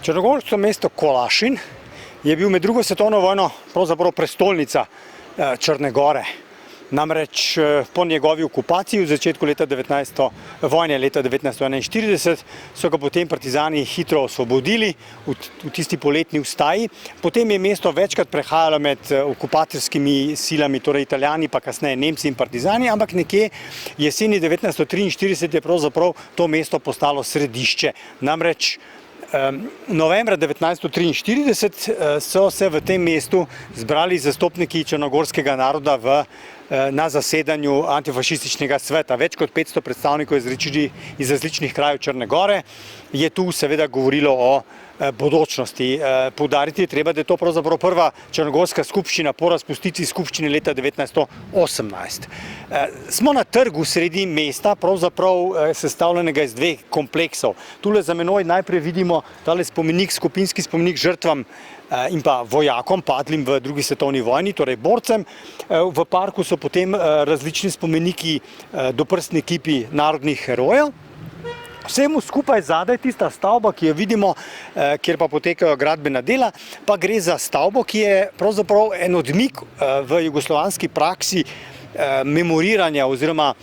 Črnogorsko mesto Kolašin je bil med drugo svetovno vojno pravzaprav prestolnica Črne Gore. Namreč po njegovi okupaciji v začetku vojne leta 1941 so ga potem partizani hitro osvobodili v tisti poletni vstaji. Potem je mesto večkrat prehajalo med okupatorskimi silami, torej Italijani, pa kasneje Nemci in partizani, ampak nekje jeseni 1943 je pravzaprav to mesto postalo središče. Namreč novembra 1943 so se v tem mestu zbrali zastopniki črnogorskega naroda na zasedanju antifašističnega sveta. Več kot 500 predstavnikov iz različnih krajev Črne Gore je tu seveda govorilo o bodočnosti. Poudariti je treba, da je to pravzaprav prva črnogorska skupščina po razpustitvi skupščine leta 1918. Smo na trgu sredi mesta, pravzaprav sestavljenega iz dveh kompleksov. Tule za menoj najprej vidimo tale spomenik, skupinski spomenik žrtvam in pa vojakom, padlim v drugi svetovni vojni, torej borcem. V parku so potem različni spomeniki doprstni kipi narodnih herojev. Vsemu skupaj zadaj tista stavba, ki jo vidimo, kjer pa potekajo gradbena dela, pa gre za stavbo, ki je pravzaprav en odmik v jugoslovanski praksi memoriranja oziroma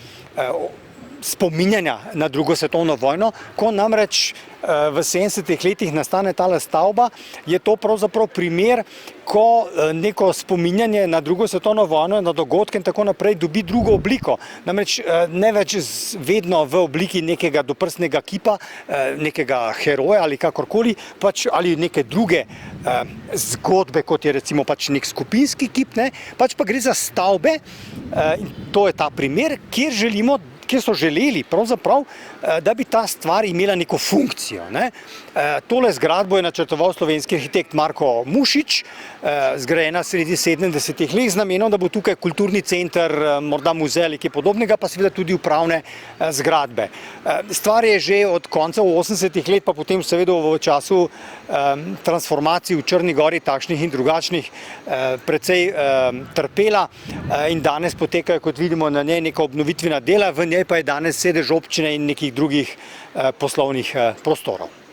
spominjanja na drugo svetovno vojno. Ko namreč v 70-ih letih nastane tale stavba, je to pravzaprav primer, ko neko spominjanje na drugo svetovno vojno, na dogodke in tako naprej dobi drugo obliko. Namreč ne več vedno v obliki nekega doprstnega kipa, nekega heroja ali kakorkoli, ali neke druge zgodbe, kot je recimo nek skupinski kip, pač pa gre za stavbe, in to je ta primer, kjer so želeli pravzaprav, da bi ta stvar imela neko funkcijo. Tole zgradbo je načrtoval slovenski arhitekt Marko Mušič, zgrajena sredi 70-ih let z namenom, da bo tukaj kulturni center, morda muzej ali kaj podobnega, pa seveda tudi upravne zgradbe. Stvar je že od konca 80-ih let, pa potem seveda v času transformacij v Črni Gori, takšnih in drugačnih, precej trpela in danes potekajo, kot vidimo, na njej neka obnovitvena dela, v njej pa je danes sedež občine in nekih drugih poslovnih prostorov.